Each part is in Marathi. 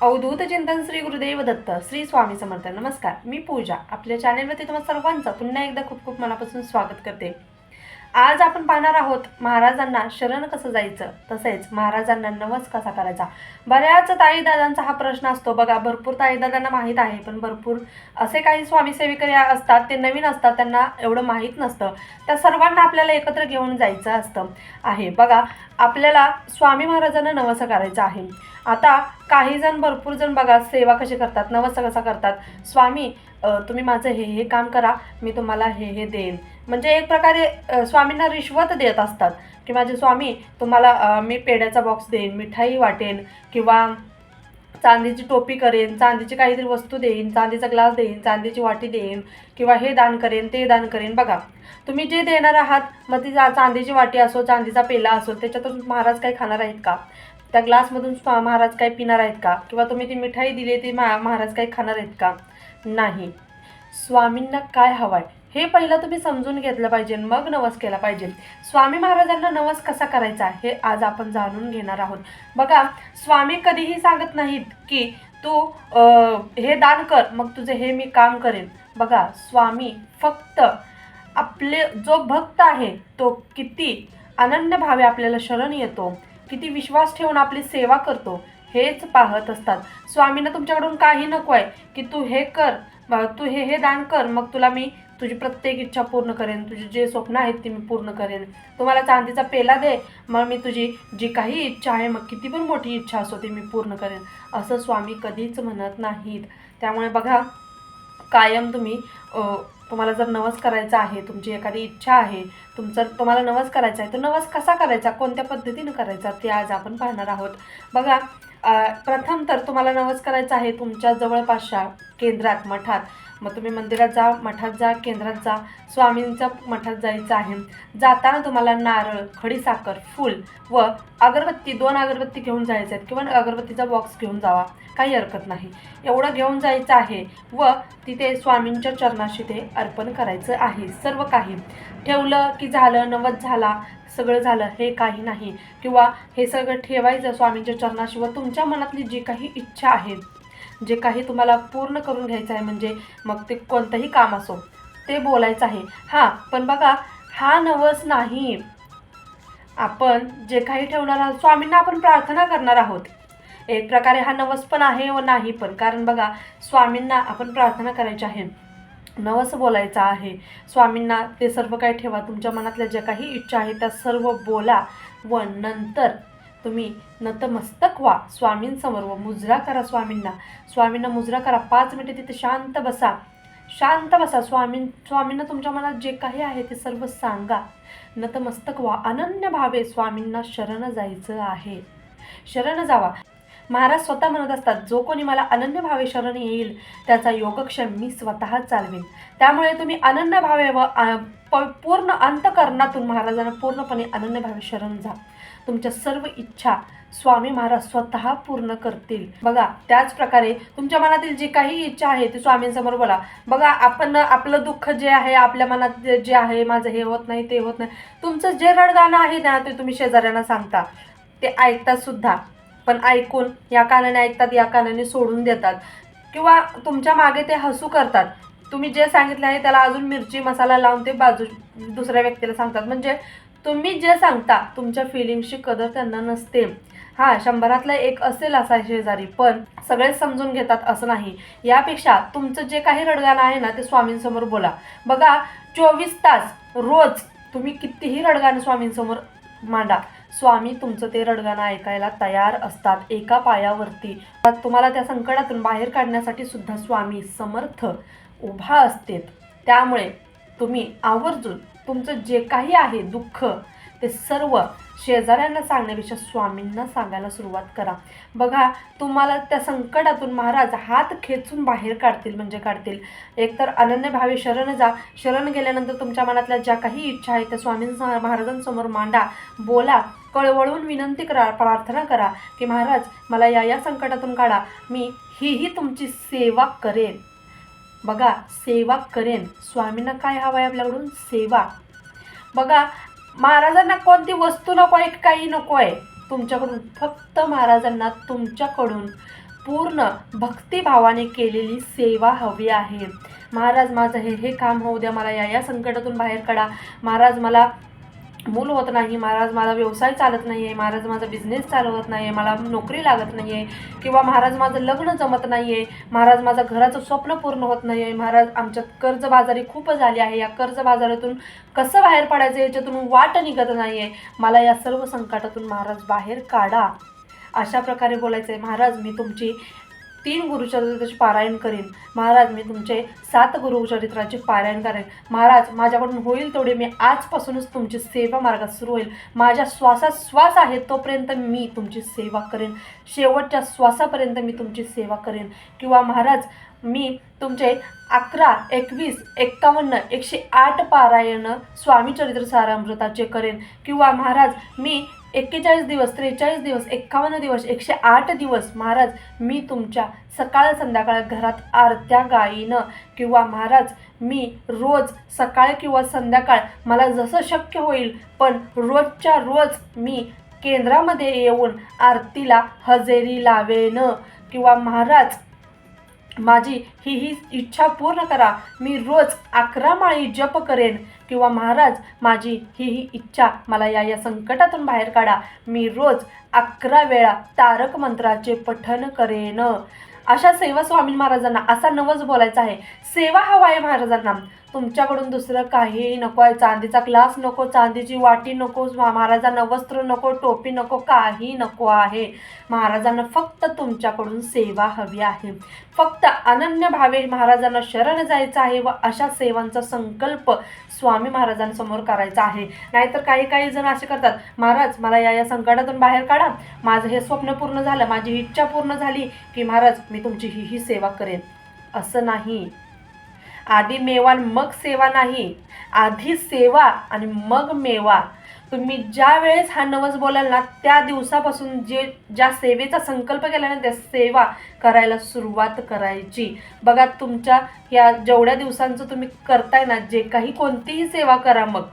अवधूत चिंतन श्री गुरुदेव दत्त श्री स्वामी समर्थ. नमस्कार, मी पूजा. आपल्या चॅनेलवरती तुम्हाला सर्वांचं पुन्हा एकदा खूप खूप मनापासून स्वागत करते. आज आपण पाहणार आहोत महाराजांना शरण कसं जायचं, तसेच महाराजांना नवस कसा करायचा. बऱ्याच ताईदादांचा हा प्रश्न असतो बघा. भरपूर ताईदादांना माहीत आहे, पण भरपूर असे काही स्वामी सेविकरी असतात, ते नवीन असतात, त्यांना एवढं माहीत नसतं. त्या सर्वांना आपल्याला एकत्र घेऊन जायचं असतं आहे बघा. आपल्याला स्वामी महाराजांना नवस करायचं आहे. आता काही जण, भरपूर जण बघा सेवा कशी करतात, नवस कसा करतात. स्वामी तुम्ही माझं हे काम करा, मी तुम्हाला हे देईन. म्हणजे एक प्रकारे स्वामींना रिश्वत देत असतात की माझे स्वामी तुम्हाला मी पेड्याचा बॉक्स देईन, मिठाई वाटेन, किंवा चांदीची टोपी करेन, चांदीची काहीतरी वस्तू देईन, चांदीचा ग्लास देईन, चांदीची वाटी देईन, किंवा हे दान करेन, ते दान करेन. बघा, तुम्ही जे देणार आहात, मग ती चांदीची वाटी असो, चांदीचा पेला असो, त्याच्यातून महाराज काही खाणार आहेत का? त्या ग्लासमधून महाराज काही पिणार आहेत का? किंवा तुम्ही ती मिठाई दिली ती महाराज काही खाणार आहेत का? नाही. स्वामींना काय हवंय हे पहिलं तुम्ही समजून घेतलं पाहिजे, मग नवस केला पाहिजे. स्वामी महाराजांना नवस कसा करायचा हे आज आपण जाणून घेणार आहोत. बघा, स्वामी कधीही सांगत नाहीत की तू हे दान कर, मग तुझे हे मी काम करेन. बघा, स्वामी फक्त आपले जो भक्त आहे तो किती अनन्य भावे आपल्याला शरण येतो, किती विश्वास ठेवून आपली सेवा करतो, हेच पाहत असतात. स्वामींना तुमच्याकडून काही नको आहे की तू हे कर, तू हे दान कर, मग तुला मी तुझी प्रत्येक इच्छा पूर्ण करेन, तुझी जे स्वप्न आहेत ती मी पूर्ण करेन. तुम्हाला चांदीचा पेला दे, मग मी तुझी जी काही इच्छा आहे, मग किती पण मोठी इच्छा असो ती मी पूर्ण करेन, असं स्वामी कधीच म्हणत नाहीत. त्यामुळे बघा, कायम तुम्हाला जर नवस करायचा आहे, तुमची एखादी इच्छा आहे, तुम्हाला नवस करायचा आहे, तर नवस कसा करायचा, कोणत्या पद्धतीने करायचा, ते आज आपण पाहणार आहोत. बघा, प्रथम तर तुम्हाला नवस करायचा आहे तुमच्या जवळपासच्या केंद्रात, मठात. मग तुम्ही मंदिरात जा, मठात जा, केंद्रात जा, स्वामींच्या मठात जायचं आहे. जाताना तुम्हाला नारळ, खडीसाखर, फूल व अगरबत्ती, 2 अगरबत्ती घेऊन जायचे आहेत, किंवा अगरबत्तीचा बॉक्स घेऊन जावा, काही हरकत नाही. एवढं घेऊन जायचं आहे व तिथे स्वामींच्या चरणाशी ते अर्पण करायचं आहे. सर्व काही ठेवलं की झालं, नवस झाला, सगळं झालं, हे काही नाही. किंवा हे सगळं ठेवायचं स्वामींच्या चरणाशी व तुमच्या मनातली जी काही इच्छा आहे, जे काही तुम्हाला पूर्ण करून घ्यायचं आहे, म्हणजे मग ते कोणतंही काम असो, ते बोलायचं आहे. हां, पण बघा, हा नवस नाही. आपण जे काही ठेवणार आहोत, स्वामींना आपण प्रार्थना करणार आहोत. एक प्रकारे हा नवस पण आहे व नाही पण. कारण बघा, स्वामींना आपण प्रार्थना करायची आहे, नवस बोलायचा आहे. स्वामींना ते सर्व काही ठेवा, तुमच्या मनातल्या ज्या काही इच्छा आहेत त्या सर्व बोला व नंतर तुम्ही नतमस्तक व्हा स्वामींसमोर व मुजरा करा स्वामींना मुजरा करा. 5 मिनिटे तिथे शांत बसा. स्वामींना तुमच्या मनात जे काही आहे ते सर्व सांगा. नतमस्तक व्हा. अनन्य भावे स्वामींना शरण जायचं आहे. शरण जावा. महाराज स्वतः म्हणत असतात, जो कोणी मला अनन्य भावे शरण येईल त्याचा योगक्षेम मी स्वतः चालवेन. त्यामुळे तुम्ही अनन्य भावे व पूर्ण अंतकरणातून महाराजांना पूर्णपणे अनन्य भावे शरण जा. तुमच्या सर्व इच्छा स्वामी महाराज स्वतः पूर्ण करतील. बघा, त्याच प्रकारे तुमच्या मनातील जी काही इच्छा आहे ती स्वामींसमोर बोला. बघा, आपण आपलं दुःख जे आहे, आपल्या मनात जे आहे, माझं हे होत नाही, ते होत नाही, तुमचं जे रडगाणं आहे ना, ते तुम्ही शेजाऱ्यांना सांगता. ते ऐकतात सुद्धा, पण ऐकून या कानाने ऐकतात, या कानाने सोडून देतात, किंवा तुमच्या मागे ते हसू करतात. तुम्ही जे सांगितलं आहे त्याला अजून मिरची मसाला लावून ते दुसऱ्या व्यक्तीला सांगतात. म्हणजे तुम्ही जे सांगता तुमच्या फिलिंग्सची कदर त्यांना नसते. हां, 100तला 1 असेल असा शेजारी, पण सगळेच समजून घेतात असं नाही. यापेक्षा तुमचं जे काही रडगाणं आहे ना, ते स्वामींसमोर बोला. बघा, 24 तास रोज तुम्ही कितीही रडगाणं स्वामींसमोर मांडा, स्वामी तुमचं ते रडगाणं ऐकायला तयार असतात. एका पायावरती तुम्हाला त्या संकटातून बाहेर काढण्यासाठी सुद्धा स्वामी समर्थ उभा असते. त्यामुळे तुम्ही आवर्जून तुमचं जे काही आहे दुःख, ते सर्व शेजाऱ्यांना सांगण्यापेक्षा स्वामींना सांगायला सुरुवात करा. बघा, तुम्हाला त्या संकटातून महाराज हात खेचून बाहेर काढतील, म्हणजे काढतील. एकतर अनन्य भावे शरण जा. शरण गेल्यानंतर तुमच्या मनातल्या ज्या काही इच्छा आहेत त्या महाराजांसमोर मांडा, बोला, कळवळून विनंती करा, प्रार्थना करा की महाराज मला या संकटातून काढा, मी ही तुमची सेवा करेन. बघा, सेवा करेन. स्वामींना काय हवं आहे आपल्याकडून? सेवा. बघा, महाराजांना कोणती वस्तू नको आहे, काही नको आहे तुमच्याकडून. फक्त महाराजांना तुमच्याकडून पूर्ण भक्तिभावाने केलेली सेवा हवी आहे. महाराज माझं हे काम होऊ द्या, मला या संकटातून बाहेर काढा. महाराज मला मूल होत नाही. महाराज माझा व्यवसाय चालत नाही आहे. महाराज माझा बिझनेस चालवत नाही आहे. मला नोकरी लागत नाही आहे. किंवा महाराज माझं लग्न जमत नाही आहे. महाराज माझं घराचं स्वप्न पूर्ण होत नाही आहे. महाराज आमच्यात कर्जबाजारी खूप झाली आहे. या कर्जबाजारातून कसं बाहेर पडायचं याच्यातून वाट निघत नाही आहे. मला या सर्व संकटातून महाराज बाहेर काढा. अशा प्रकारे बोलायचं आहे. महाराज मी तुमची 3 गुरुचरित्राचे पारायण करीन. महाराज मी तुमचे 7 गुरुचरित्राचे पारायण करेन. महाराज माझ्याकडून होईल तेवढे मी आजपासूनच तुमची सेवा मार्गात सुरू होईल. माझ्या श्वासात श्वास आहे तोपर्यंत मी तुमची सेवा करेन. शेवटच्या श्वासापर्यंत मी तुमची सेवा करेन. किंवा महाराज मी तुमचे 11, 21, 51, 108 पारायण स्वामी चरित्र सारामृताचे करेन. किंवा महाराज मी 41 दिवस, 43 दिवस, 51 दिवस, 108 दिवस महाराज मी तुमच्या सकाळ संध्याकाळ घरात आरत्या गाईन. किंवा महाराज मी रोज सकाळ किंवा संध्याकाळ मला जसं शक्य होईल पण रोजच्या रोज मी केंद्रामध्ये येऊन आरतीला हजेरी लावेन. किंवा महाराज माझी ही इच्छा पूर्ण करा. मी रोज 11 माळी जप करेन. किंवा महाराज माझी ही इच्छा मला या संकटातून बाहेर काढा. मी रोज 11 वेळा तारक मंत्राचे पठण करेन. अशा सेवा स्वामी महाराजांना असा नवस बोलायचा आहे. सेवा हवा आहे महाराजांना. तुमच्याकडून दुसरं काही नको आहे. चांदीचा ग्लास नको, चांदीची वाटी नको, महाराजांना वस्त्र नको, टोपी नको, काही नको आहे. महाराजांना फक्त तुमच्याकडून सेवा हवी आहे. फक्त अनन्य भावे महाराजांना शरण जायचं आहे व अशा सेवांचा संकल्प स्वामी महाराजांसमोर करायचा आहे. नाहीतर काही जण असे करतात, महाराज मला या संकटातून बाहेर काढा, माझं हे स्वप्न पूर्ण झालं, माझी इच्छा पूर्ण झाली की महाराज मी तुमची ही सेवा करेन. असं नाही. आधी मेवा मग सेवा नाही. आधी सेवा आणि मग मेवा. तुम्ही ज्या वेळेस हा नवस बोलाल ना त्या दिवसापासून ज्या सेवेचा संकल्प केला ना त्या सेवा करायला सुरुवात करायची. बघा तुमच्या या जेवढ्या दिवसांचं तुम्ही करताय ना, जे काही कोणतीही सेवा करा, मग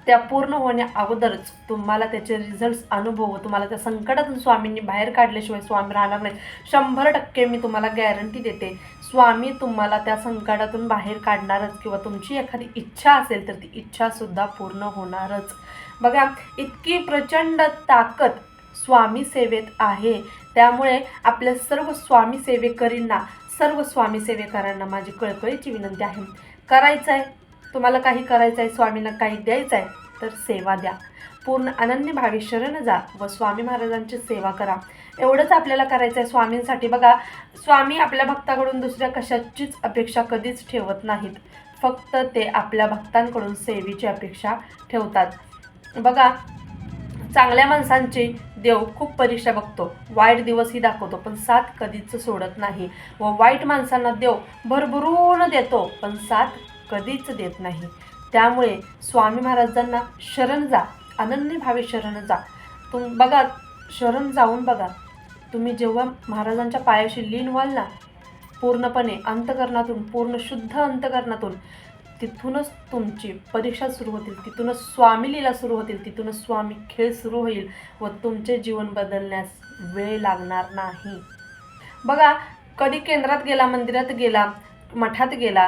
त्या पूर्ण होण्या अगोदरच तुम्हाला त्याचे रिझल्ट्स अनुभव, तुम्हाला त्या संकटातून स्वामींनी बाहेर काढल्याशिवाय स्वामी राहणार नाही. 100% मी तुम्हाला गॅरंटी देते. स्वामी तुम्हाला त्या संकटातून बाहेर काढणारच. किंवा तुमची एखादी इच्छा असेल तर ती इच्छासुद्धा पूर्ण होणारच. बघा इतकी प्रचंड ताकद स्वामी सेवेत आहे. त्यामुळे आपल्या सर्व स्वामी सेवेकरींना, सर्व स्वामी सेवेकरांना माझी कळकळीची विनंती आहे. करायचं आहे तुम्हाला, काही करायचं आहे, स्वामींना काही द्यायचं आहे तर सेवा द्या. पूर्ण अनन्य भावी शरण जा व स्वामी महाराजांची सेवा करा. एवढंच आपल्याला करायचं आहे स्वामींसाठी. बघा स्वामी आपल्या भक्ताकडून दुसऱ्या कशाचीच अपेक्षा कधीच ठेवत नाहीत. फक्त ते आपल्या भक्तांकडून सेवेची अपेक्षा ठेवतात. बघा चांगल्या माणसांची देव खूप परीक्षा बघतो, वाईट दिवसही दाखवतो, पण साथ कधीच सोडत नाही. व वाईट माणसांना देव भरभरून देतो पण साथ कधीच देत नाही. त्यामुळे स्वामी महाराजांना शरण जा, अनन्य भावे शरण जा. बघा शरण जाऊन बघा, तुम्ही जेव्हा महाराजांच्या पायाशी लीन व्हाल ना पूर्णपणे अंतकरणातून, पूर्ण शुद्ध अंतकरणातून, तिथूनच तुमची परीक्षा सुरू होतील, तिथूनच स्वामी लीला सुरू होतील, तिथूनच स्वामी खेळ सुरू होईल व तुमचे जीवन बदलण्यास वेळ लागणार नाही. बघा कधी केंद्रात गेला, मंदिरात गेला, मठात गेला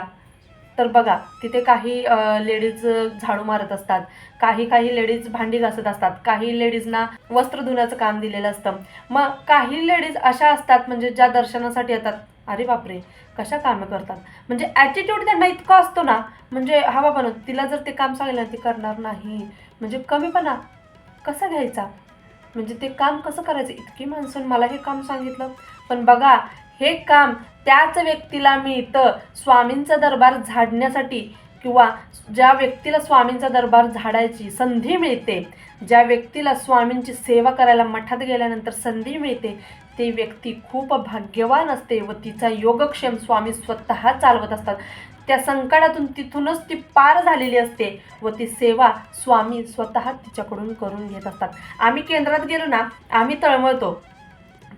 तर बघा तिथे काही लेडीज झाडू मारत असतात, काही लेडीज भांडी घासत असतात, काही लेडीजना वस्त्र धुण्याचं काम दिलेलं असतं. मग काही लेडीज अशा असतात म्हणजे ज्या दर्शनासाठी येतात, अरे बापरे कशा कामं करतात, म्हणजे ॲटिट्यूड त्यांना इतका असतो ना, म्हणजे हा बाबा ना तिला जर ते काम सांगितलं ती करणार नाही, म्हणजे कमीपणा कसा घ्यायचा, म्हणजे ते काम कसं करायचं, इतकी माणसं मला हे काम सांगितलं. पण बघा हे काम त्याच व्यक्तीला मिळतं स्वामींचा दरबार झाडण्यासाठी. किंवा ज्या व्यक्तीला स्वामींचा दरबार झाडायची संधी मिळते, ज्या व्यक्तीला स्वामींची सेवा करायला मठात गेल्यानंतर संधी मिळते, ती व्यक्ती खूप भाग्यवान असते व तिचा योगक्षेम स्वामी स्वतः चालवत असतात. त्या संकटातून तिथूनच ती पार झालेली असते व ती सेवा स्वामी स्वतः तिच्याकडून करून घेत असतात. आम्ही केंद्रात गेलो ना, आम्ही तळमळतो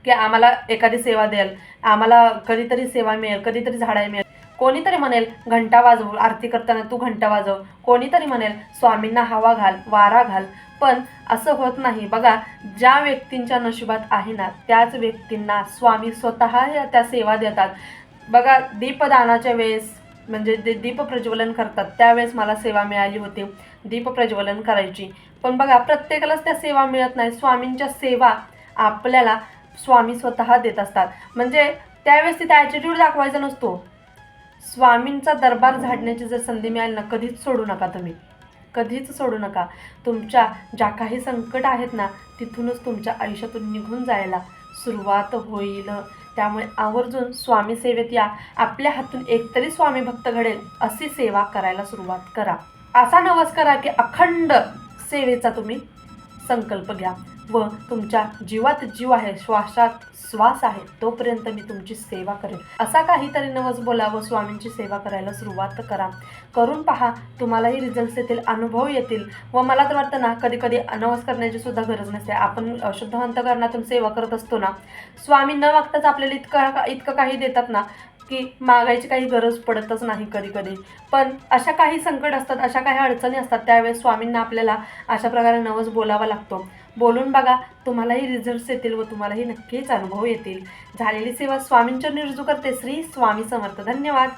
की आम्हाला एखादी सेवा द्याल, आम्हाला कधीतरी सेवा मिळेल, कधीतरी झाडायला मिळेल. कोणीतरी म्हणेल घंटा वाजव, आरती करताना तू घंटा वाजव, कोणीतरी म्हणेल स्वामींना हवा घाल, वारा घाल, पण असं होत नाही बघा. ज्या व्यक्तींच्या नशिबात आहे ना त्याच व्यक्तींना स्वामी स्वतः त्या सेवा देतात बघा. दीपदानाच्या वेळेस म्हणजे ते दीप प्रज्वलन करतात त्यावेळेस मला सेवा मिळाली होती दीप प्रज्वलन करायची. पण बघा प्रत्येकालाच त्या सेवा मिळत नाही. स्वामींच्या सेवा आपल्याला स्वामी स्वतः देत असतात. म्हणजे त्यावेळेस तिथे ॲटिट्यूड दाखवायचा नसतो. स्वामींचा दरबार झाडण्याची जर संधी मिळाली ना कधीच सोडू नका तुम्ही, कधीच सोडू नका. तुमच्या ज्या काही संकट आहेत ना तिथूनच तुमच्या आयुष्यातून निघून जायला सुरुवात होईल. त्यामुळे आवर्जून स्वामी सेवेत या. आपल्या हातून एकतरी स्वामी भक्त घडेल अशी सेवा करायला सुरुवात करा. असा नवस करा की अखंड सेवेचा तुम्ही संकल्प घ्या व तुमच्या जीवात जीव आहे, श्वासात श्वास आहे तोपर्यंत मी तुमची सेवा करेन असा काहीतरी नवस बोला व स्वामींची सेवा करायला सुरुवात करा. करून पहा, तुम्हालाही रिझल्ट्स येतील, अनुभव येतील. व मला तर वाटतं ना कधी कधी नवस करण्याची सुद्धा गरज नसते. आपण शुद्ध अंतःकरणातून सेवा करत असतो ना, स्वामी न मागताच आपल्याला इतकं काही देतात ना की मागायची काही गरज पडतच नाही कधी कधी. पण अशा काही संकट असतात, अशा काही अडचणी असतात, त्यावेळेस स्वामींना आपल्याला अशा प्रकारे नवस बोलावा लागतो. बोलून बघा, तुम्हालाही रिझल्ट्स येतील व तुम्हालाही नक्कीच अनुभव येतील. झालेली सेवा स्वामींच्या निर्जू करते. श्री स्वामी समर्थ. धन्यवाद.